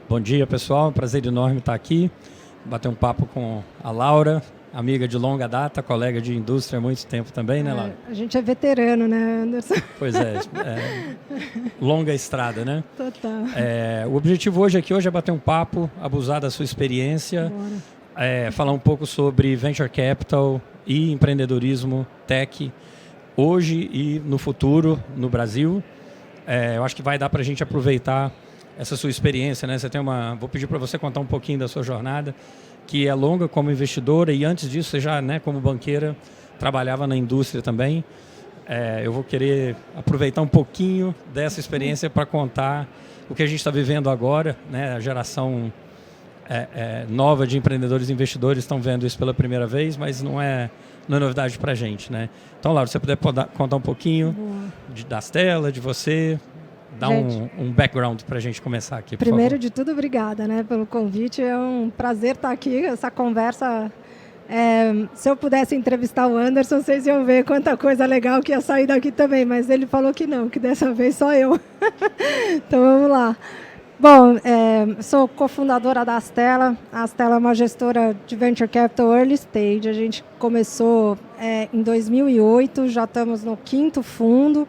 Bom dia, pessoal. É um prazer enorme estar aqui, bater um papo com a Laura, amiga de longa data, colega de indústria há muito tempo também, né, Laura? A gente é veterano, né, Anderson? Pois é, longa estrada, né? Total. O objetivo hoje é bater um papo, abusar da sua experiência, falar um pouco sobre Venture Capital e empreendedorismo tech, hoje e no futuro, no Brasil. Eu acho que vai dar para a gente aproveitar essa sua experiência, né? Vou pedir para você contar um pouquinho da sua jornada, que é longa como investidora e antes disso você já, né, como banqueira, trabalhava na indústria também. Eu vou querer aproveitar um pouquinho dessa experiência para contar o que a gente está vivendo agora, né? A geração nova de empreendedores e investidores estão vendo isso pela primeira vez, mas não é novidade para a gente, né? Então, Laura, se você puder contar um pouquinho da Astela, de você, dar um background para a gente começar aqui, por Primeiro favor. de tudo, obrigada, né, pelo convite. É um prazer estar aqui, essa conversa. Se eu pudesse entrevistar o Anderson, vocês iam ver quanta coisa legal que ia sair daqui também, mas ele falou que não, que dessa vez só eu. Então, vamos lá. Bom, sou cofundadora da Astela. A Astela é uma gestora de Venture Capital Early Stage. A gente começou em 2008, já estamos no 5º fundo.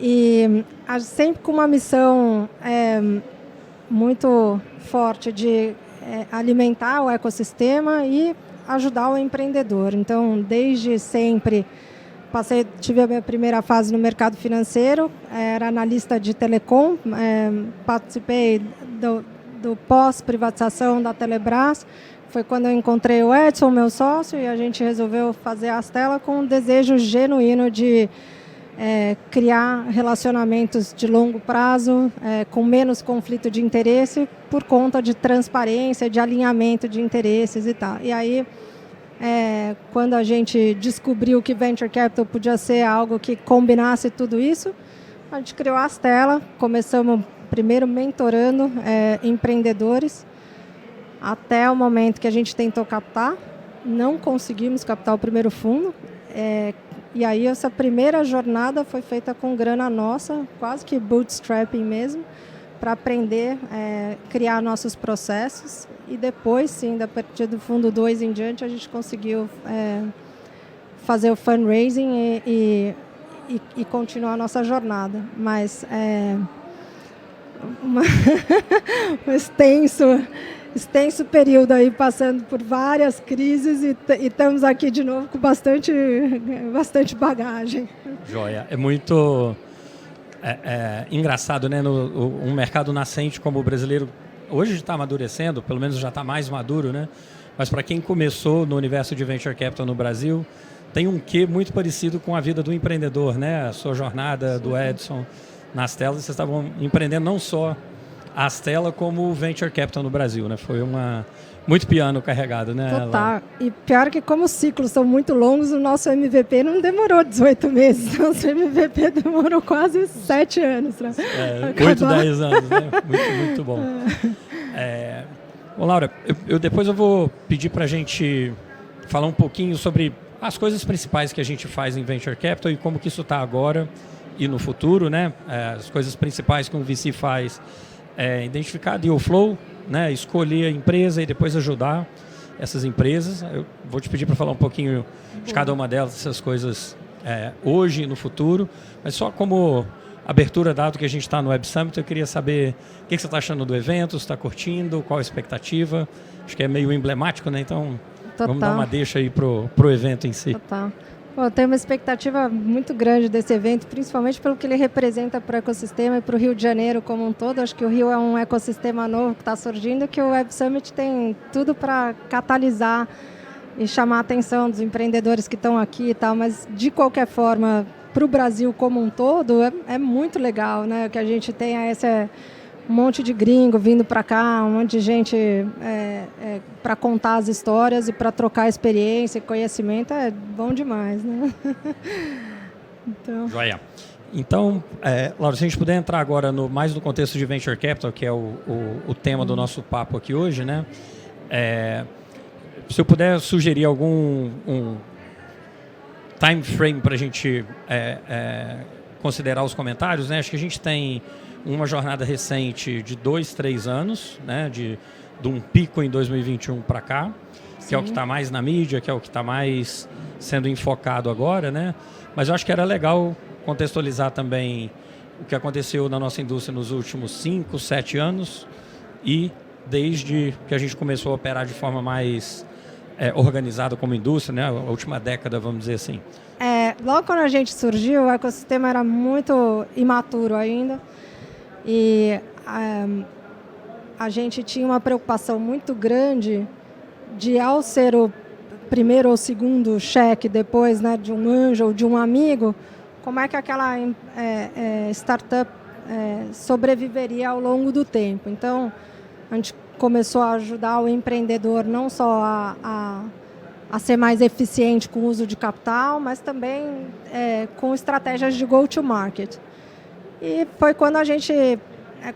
E sempre com uma missão muito forte de alimentar o ecossistema e ajudar o empreendedor. Então, desde sempre, tive a minha primeira fase no mercado financeiro, era analista de telecom, participei do pós-privatização da Telebrás. Foi quando eu encontrei o Edson, meu sócio, e a gente resolveu fazer a Astela com um desejo genuíno de criar relacionamentos de longo prazo, com menos conflito de interesse, por conta de transparência, de alinhamento de interesses e tal. E aí, quando a gente descobriu que Venture Capital podia ser algo que combinasse tudo isso, a gente criou a Astela. Começamos primeiro mentorando empreendedores, até o momento que a gente tentou captar. Não conseguimos captar o primeiro fundo. E aí essa primeira jornada foi feita com grana nossa, quase que bootstrapping mesmo, para aprender, criar nossos processos. E depois, sim, a partir do fundo 2 em diante, a gente conseguiu fazer o fundraising e continuar a nossa jornada. Mas um extenso período aí, passando por várias crises e estamos aqui de novo com bastante bagagem. Joia. É muito engraçado, né? Um mercado nascente como o brasileiro hoje está amadurecendo, pelo menos já está mais maduro, né? Mas para quem começou no universo de Venture Capital no Brasil, tem um quê muito parecido com a vida do empreendedor, né? A sua jornada do Edson na Astela, vocês estavam empreendendo não só a Astela como o Venture Capital no Brasil, né? Foi muito piano carregado, né? Total. E pior que como os ciclos são muito longos, o nosso MVP não demorou 18 meses. O nosso MVP demorou quase 7 anos. Né? 8, 10 anos, né? Muito bom. Bom, Laura, depois eu vou pedir para a gente falar um pouquinho sobre as coisas principais que a gente faz em Venture Capital e como que isso está agora e no futuro, né? As coisas principais que um VC faz identificar deal flow, né? Escolher a empresa e depois ajudar essas empresas. Eu vou te pedir para falar um pouquinho de cada uma delas, essas coisas hoje e no futuro, mas só como abertura, dado que a gente está no Web Summit, eu queria saber o que você está achando do evento, se está curtindo, qual a expectativa. Acho que é meio emblemático, né? Então, vamos dar uma deixa aí pro evento em si. Total. Bom, eu tenho uma expectativa muito grande desse evento, principalmente pelo que ele representa para o ecossistema e para o Rio de Janeiro como um todo. Acho que o Rio é um ecossistema novo que está surgindo, que o Web Summit tem tudo para catalisar e chamar a atenção dos empreendedores que estão aqui e tal, mas de qualquer forma, para o Brasil como um todo, é muito legal, né? Que a gente tenha esse um monte de gringo vindo para cá, um monte de gente para contar as histórias e para trocar experiência e conhecimento, é bom demais, né? Então... Joia. Então, Laura, se a gente puder entrar agora mais no contexto de Venture Capital, que é o tema do nosso papo aqui hoje, né? Se eu puder sugerir algum time frame para a gente considerar os comentários, né? Acho que a gente tem uma jornada recente de 2, 3 anos, né, de um pico em 2021 para cá, que é o que está mais na mídia, que é o que está mais sendo enfocado agora, né? Mas eu acho que era legal contextualizar também o que aconteceu na nossa indústria nos últimos 5, 7 anos e desde que a gente começou a operar de forma mais organizada como indústria, né? A última década, vamos dizer assim. Logo quando a gente surgiu, o ecossistema era muito imaturo ainda e a gente tinha uma preocupação muito grande de, ao ser o primeiro ou segundo cheque depois, né, de um anjo ou de um amigo, como é que aquela startup sobreviveria ao longo do tempo. Então, a gente começou a ajudar o empreendedor não só a ser mais eficiente com o uso de capital, mas também com estratégias de go-to-market. E foi quando a gente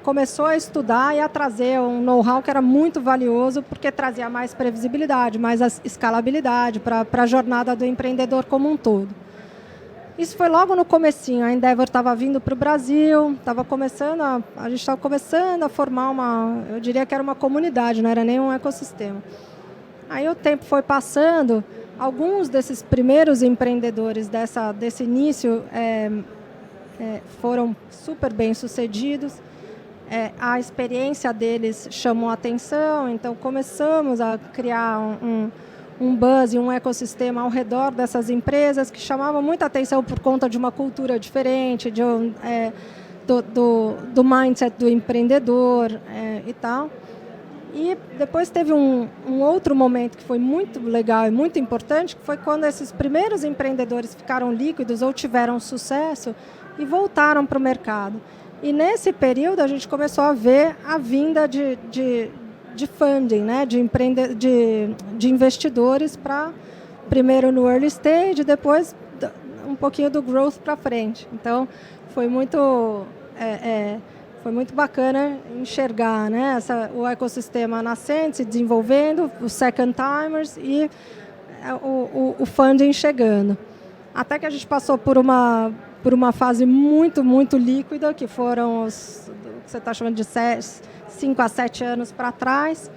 começou a estudar e a trazer um know-how que era muito valioso, porque trazia mais previsibilidade, mais escalabilidade para a jornada do empreendedor como um todo. Isso foi logo no comecinho. A Endeavor estava vindo para o Brasil, a gente estava começando a formar eu diria que era uma comunidade, não era nem um ecossistema. Aí o tempo foi passando, alguns desses primeiros empreendedores desse início foram super bem sucedidos. A experiência deles chamou a atenção, então começamos a criar um buzz e um ecossistema ao redor dessas empresas que chamavam muita atenção por conta de uma cultura diferente, do mindset do empreendedor e tal. E depois teve um outro momento que foi muito legal e muito importante, que foi quando esses primeiros empreendedores ficaram líquidos ou tiveram sucesso e voltaram para o mercado. E nesse período a gente começou a ver a vinda de funding, né, de investidores para, primeiro no early stage, depois um pouquinho do growth para frente. Então, foi muito bacana enxergar, né, o ecossistema nascente, se desenvolvendo, os second timers e o funding chegando. Até que a gente passou por uma fase muito, muito líquida, que foram o que você está chamando de 5 a 7 anos para trás,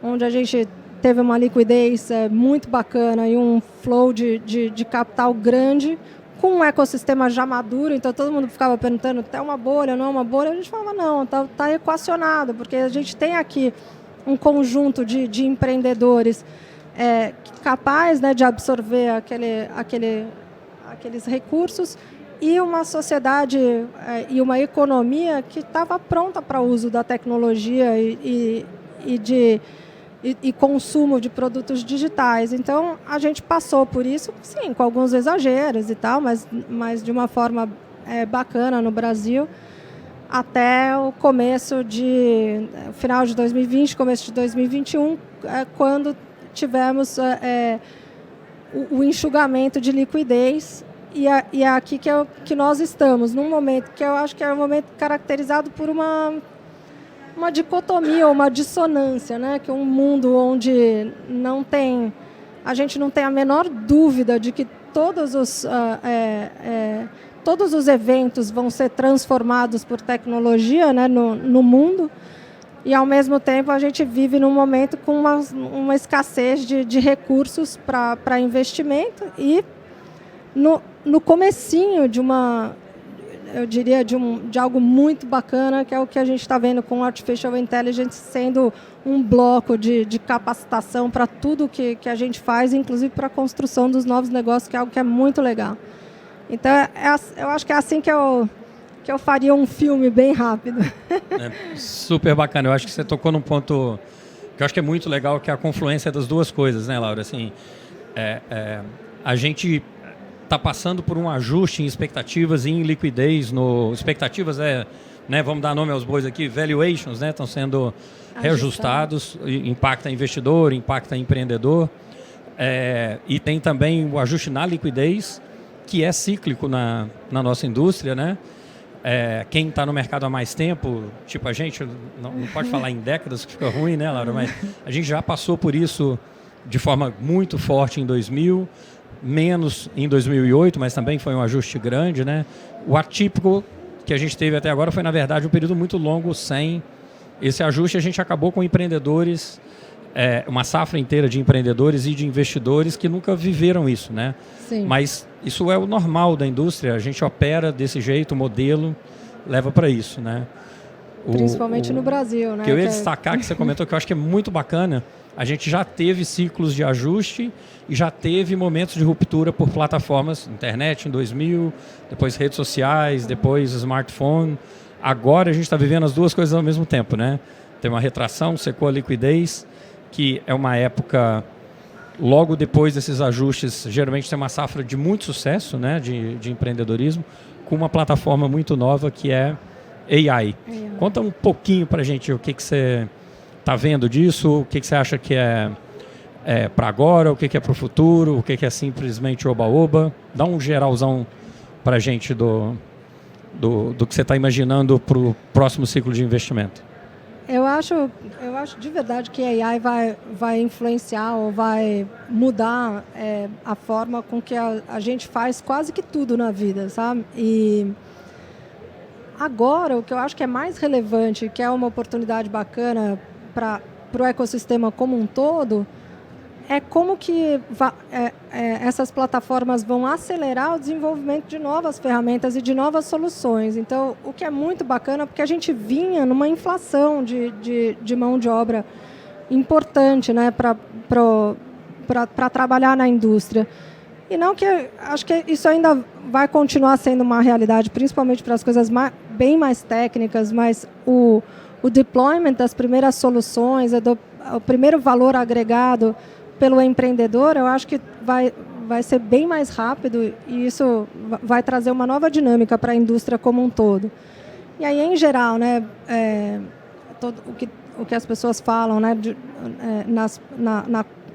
onde a gente teve uma liquidez muito bacana e um flow de capital grande, com um ecossistema já maduro. Então todo mundo ficava perguntando, é uma bolha, não é uma bolha? A gente falava, não, está equacionado, porque a gente tem aqui um conjunto de empreendedores capaz, né, de absorver aqueles recursos, e uma sociedade e uma economia que estava pronta para o uso da tecnologia e consumo de produtos digitais. Então, a gente passou por isso, sim, com alguns exageros e tal, mas de uma forma bacana no Brasil, até o final de 2020, começo de 2021, quando tivemos o enxugamento de liquidez. E é aqui que nós estamos, num momento que eu acho que é um momento caracterizado por uma dicotomia, uma dissonância, né? Que é um mundo onde a gente não tem a menor dúvida de que todos os eventos vão ser transformados por tecnologia, né, no mundo, e ao mesmo tempo a gente vive num momento com uma escassez de recursos para investimento e no comecinho eu diria, de algo muito bacana, que é o que a gente está vendo com Artificial Intelligence sendo um bloco de capacitação para tudo que a gente faz, inclusive para a construção dos novos negócios, que é algo que é muito legal. Então, eu acho que é assim que eu faria um filme bem rápido. Super bacana. Eu acho que você tocou num ponto que eu acho que é muito legal, que é a confluência das duas coisas, né, Laura? Assim, a gente está passando por um ajuste em expectativas e em liquidez. Expectativas né, vamos dar nome aos bois aqui, valuations, né, estão sendo reajustados, impacta investidor, impacta empreendedor, e tem também o ajuste na liquidez, que é cíclico na nossa indústria, né? Quem está no mercado há mais tempo, tipo a gente, não pode falar em décadas, que fica ruim, né, Laura? Mas a gente já passou por isso de forma muito forte em 2000, menos em 2008, mas também foi um ajuste grande, né? O atípico, que a gente teve até agora foi, na verdade, um período muito longo sem esse ajuste. A gente acabou com empreendedores, uma safra inteira de empreendedores e de investidores que nunca viveram isso, né? Sim. Mas isso é o normal da indústria, a gente opera desse jeito, o modelo leva para isso, né? Principalmente no Brasil, né? Que eu ia destacar, que você comentou, que eu acho que é muito bacana, a gente já teve ciclos de ajuste e já teve momentos de ruptura por plataformas, internet em 2000, depois redes sociais, depois smartphone. Agora a gente está vivendo as duas coisas ao mesmo tempo, né? Tem uma retração, secou a liquidez, que é uma época, logo depois desses ajustes, geralmente tem uma safra de muito sucesso, né, de empreendedorismo, com uma plataforma muito nova que é AI. Conta um pouquinho para a gente o que você está vendo disso, o que você acha que é para agora, o que é para o futuro, o que é simplesmente oba-oba. Dá um geralzão para a gente do que você está imaginando para o próximo ciclo de investimento. Eu acho de verdade que a AI vai influenciar ou vai mudar a forma com que a gente faz quase que tudo na vida, sabe? E agora, o que eu acho que é mais relevante, que é uma oportunidade bacana para o ecossistema como um todo, é como que essas plataformas vão acelerar o desenvolvimento de novas ferramentas e de novas soluções. Então, o que é muito bacana, porque a gente vinha numa inflação de mão de obra importante, né, para trabalhar na indústria. E não que acho que isso ainda vai continuar sendo uma realidade, principalmente para as coisas bem mais técnicas, mas o deployment das primeiras soluções, o primeiro valor agregado pelo empreendedor, eu acho que vai ser bem mais rápido e isso vai trazer uma nova dinâmica para a indústria como um todo. E aí, em geral, né, o que as pessoas falam, né,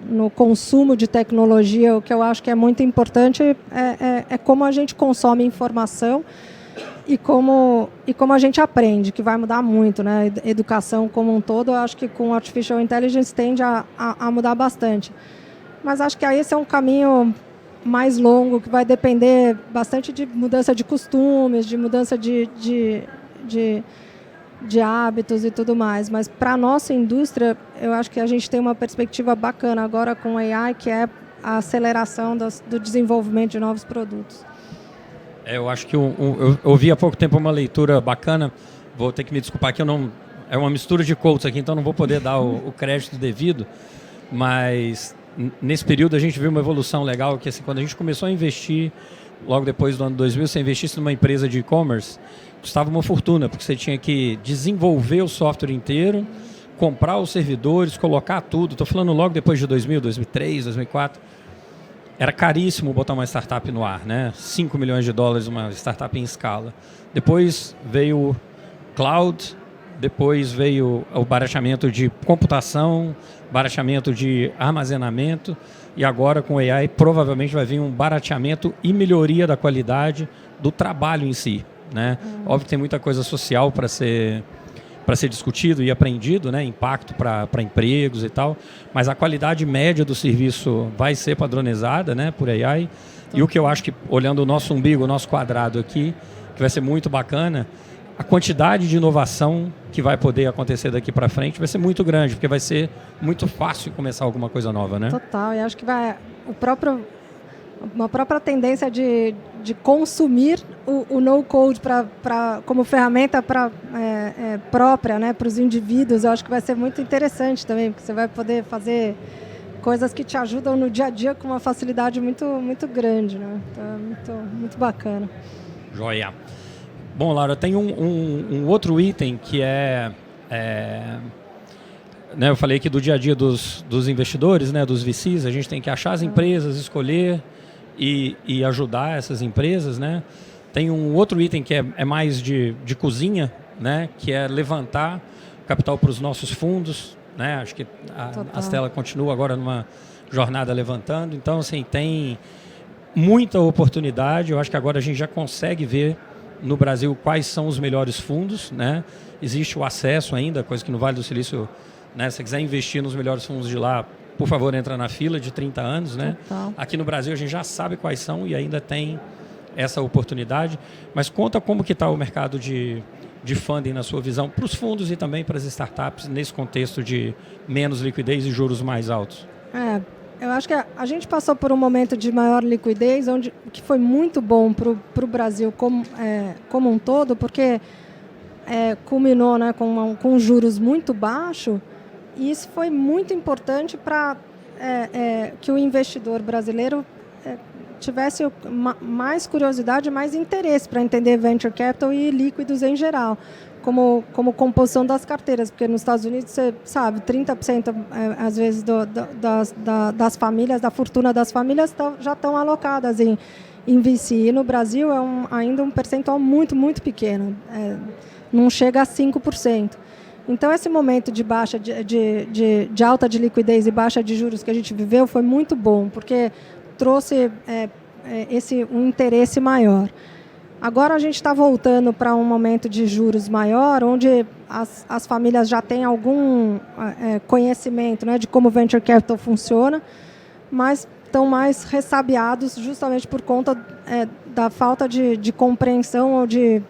no consumo de tecnologia, o que eu acho que é muito importante é como a gente consome informação e como a gente aprende, que vai mudar muito, né? Educação como um todo, eu acho que com Artificial Intelligence tende a mudar bastante. Mas acho que esse é um caminho mais longo, que vai depender bastante de mudança de costumes, de mudança de hábitos e tudo mais. Mas para a nossa indústria, eu acho que a gente tem uma perspectiva bacana agora com AI, que é a aceleração do desenvolvimento de novos produtos. Eu acho que eu ouvi há pouco tempo uma leitura bacana, vou ter que me desculpar que é uma mistura de quotes aqui, então não vou poder dar o crédito devido, mas nesse período a gente viu uma evolução legal, que assim, quando a gente começou a investir, logo depois do ano 2000, você investisse numa empresa de e-commerce, custava uma fortuna, porque você tinha que desenvolver o software inteiro, comprar os servidores, colocar tudo, estou falando logo depois de 2000, 2003, 2004, era caríssimo botar uma startup no ar, né? 5 milhões de dólares uma startup em escala. Depois veio o cloud, depois veio o barateamento de computação, barateamento de armazenamento e agora com o AI provavelmente vai vir um barateamento e melhoria da qualidade do trabalho em si, né? Óbvio que tem muita coisa social para ser discutido e aprendido, né? Impacto para empregos e tal, mas a qualidade média do serviço vai ser padronizada, né, por AI. E o que eu acho que, olhando o nosso umbigo, o nosso quadrado aqui, que vai ser muito bacana, a quantidade de inovação que vai poder acontecer daqui para frente vai ser muito grande, porque vai ser muito fácil começar alguma coisa nova, né? Total, e acho que uma própria tendência de consumir o no-code como ferramenta própria, né, para os indivíduos, eu acho que vai ser muito interessante também, porque você vai poder fazer coisas que te ajudam no dia a dia com uma facilidade muito, muito grande, né? Então é muito, muito bacana. Joia. Bom, Laura, tem um outro item que né, eu falei aqui do dia a dia dos investidores, né, dos VCs, a gente tem que achar as empresas, escolher e ajudar essas empresas, né? Tem um outro item que é mais de cozinha, né, que é levantar capital para os nossos fundos, né? Acho que a Stella continua agora numa jornada levantando, então assim, tem muita oportunidade. Eu acho que agora a gente já consegue ver no Brasil quais são os melhores fundos, né? Existe o acesso ainda, coisa que no Vale do Silício, né? Se você quiser investir nos melhores fundos de lá, por favor, entra na fila de 30 anos, né? Total. Aqui no Brasil a gente já sabe quais são e ainda tem essa oportunidade, mas conta como que está o mercado de funding na sua visão, para os fundos e também para as startups, nesse contexto de menos liquidez e juros mais altos. Eu acho que a gente passou por um momento de maior liquidez, que foi muito bom para o Brasil como um todo, porque culminou, né, com juros muito baixos, e isso foi muito importante para que o investidor brasileiro tivesse mais curiosidade, mais interesse para entender venture capital e líquidos em geral, como composição das carteiras, porque nos Estados Unidos, você sabe, 30% às vezes das famílias, da fortuna das famílias já estão alocadas em VC, e no Brasil ainda um percentual muito, muito pequeno, não chega a 5%. Então, esse momento de baixa de alta de liquidez e baixa de juros que a gente viveu foi muito bom, porque trouxe um interesse maior. Agora a gente está voltando para um momento de juros maior, onde as famílias já têm algum conhecimento, né, de como o venture capital funciona, mas estão mais ressabiados justamente por conta da falta de compreensão ou de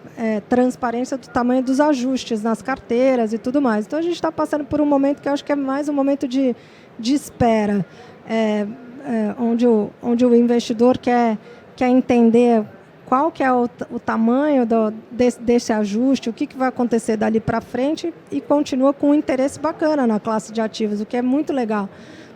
transparência do tamanho dos ajustes nas carteiras e tudo mais. Então a gente está passando por um momento que eu acho que é mais um momento de espera, onde o investidor quer entender qual que é o tamanho desse ajuste, o que vai acontecer dali para frente, e continua com um interesse bacana na classe de ativos, o que é muito legal.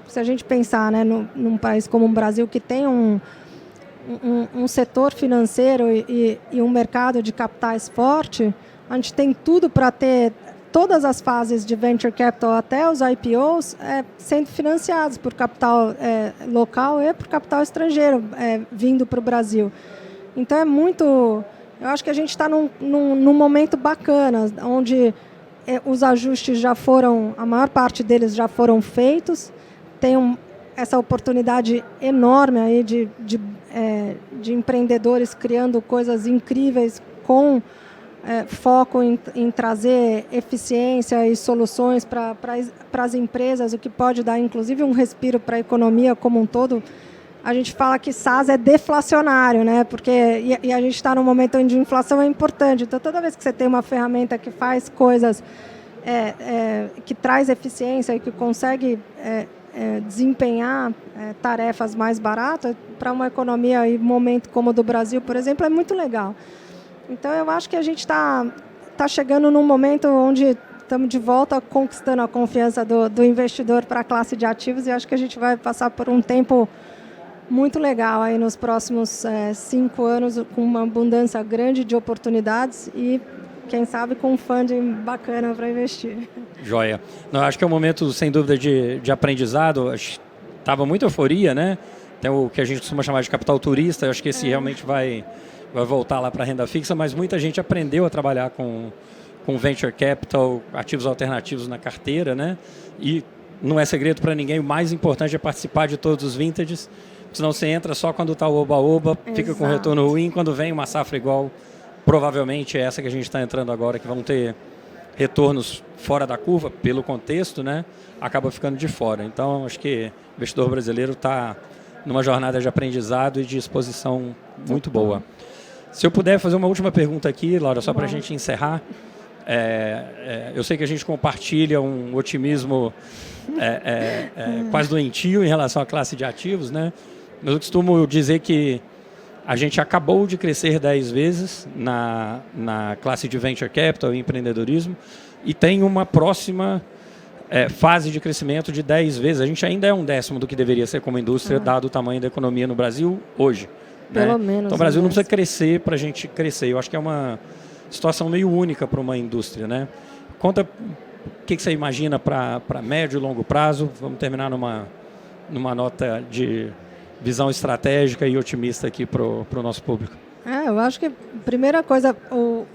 Se a gente pensar, né, num país como o Brasil, que tem um setor financeiro e um mercado de capitais forte, a gente tem tudo para ter todas as fases de venture capital, até os IPOs, sendo financiados por capital local e por capital estrangeiro vindo para o Brasil. Então eu acho que a gente está num momento bacana, onde os ajustes a maior parte deles já foram feitos, tem essa oportunidade enorme aí de empreendedores criando coisas incríveis com foco em trazer eficiência e soluções para as empresas, o que pode dar, inclusive, um respiro para a economia como um todo. A gente fala que SaaS é deflacionário, né? Porque a gente está num momento onde a inflação é importante. Então, toda vez que você tem uma ferramenta que faz coisas, que traz eficiência e que consegue desempenhar tarefas mais baratas, para uma economia e momento como o do Brasil, por exemplo, é muito legal. Então, eu acho que a gente está chegando num momento onde estamos de volta conquistando a confiança do investidor para a classe de ativos, e acho que a gente vai passar por um tempo muito legal aí nos próximos 5 anos, com uma abundância grande de oportunidades e, quem sabe, com um funding bacana para investir. Joia. Não, acho que é um momento, sem dúvida, de aprendizado. Estava muita euforia, né? Tem o que a gente costuma chamar de capital turista. Eu acho que esse realmente vai voltar lá para a renda fixa, mas muita gente aprendeu a trabalhar com venture capital, ativos alternativos na carteira, né? E não é segredo para ninguém, o mais importante é participar de todos os vintages, senão você entra só quando está o oba-oba, fica com retorno ruim, quando vem uma safra igual, provavelmente é essa que a gente está entrando agora, que vão ter retornos fora da curva, pelo contexto, né? Acaba ficando de fora. Então, acho que o investidor brasileiro está numa jornada de aprendizado e de exposição muito boa. Se eu puder fazer uma última pergunta aqui, Laura, só para a gente encerrar. Eu sei que a gente compartilha um otimismo quase doentio em relação à classe de ativos, né? Mas eu costumo dizer que a gente acabou de crescer 10 vezes na classe de Venture Capital e empreendedorismo e tem uma próxima fase de crescimento de 10 vezes. A gente ainda é 1/10 do que deveria ser como indústria, dado o tamanho da economia no Brasil hoje. Pelo né? menos. Então o Brasil não precisa crescer para a gente crescer. Eu acho que é uma situação meio única para uma indústria, né? Conta o que você imagina para médio e longo prazo. Vamos terminar numa nota de visão estratégica e otimista aqui para o nosso público. Eu acho que a primeira coisa, o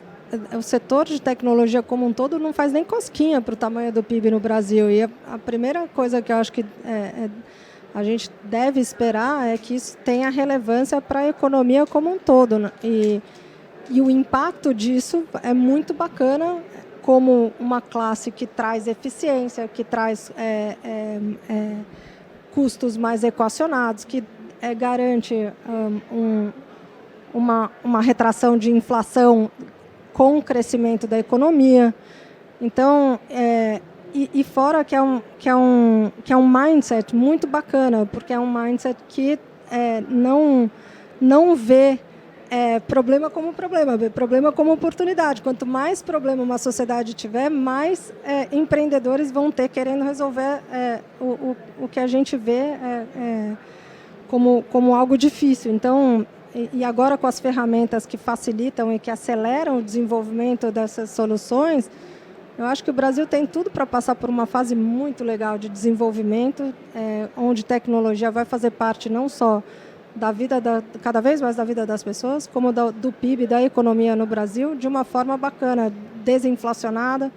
setor de tecnologia como um todo não faz nem cosquinha para o tamanho do PIB no Brasil. E a primeira coisa que eu acho que a gente deve esperar é que isso tenha relevância para a economia como um todo, né? E o impacto disso é muito bacana, como uma classe que traz eficiência, que traz custos mais equacionados, que garante uma retração de inflação com o crescimento da economia. Então, e fora que é um mindset muito bacana, porque é um mindset que não vê problema como problema, vê problema como oportunidade. Quanto mais problema uma sociedade tiver, mais empreendedores vão ter querendo resolver o que a gente vê como algo difícil. Então, e agora com as ferramentas que facilitam e que aceleram o desenvolvimento dessas soluções, eu acho que o Brasil tem tudo para passar por uma fase muito legal de desenvolvimento, onde tecnologia vai fazer parte não só da vida, cada vez mais da vida das pessoas, como do PIB, da economia no Brasil, de uma forma bacana, desinflacionada,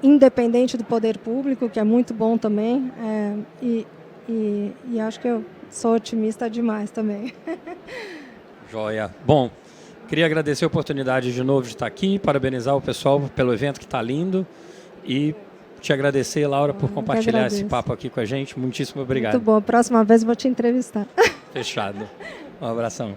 independente do poder público, que é muito bom também, e acho que eu sou otimista demais também. Joia. Bom, queria agradecer a oportunidade de novo de estar aqui, parabenizar o pessoal pelo evento que está lindo e te agradecer, Laura, por compartilhar esse papo aqui com a gente. Muitíssimo obrigado. Muito bom. Próxima vez vou te entrevistar. Fechado. Um abração.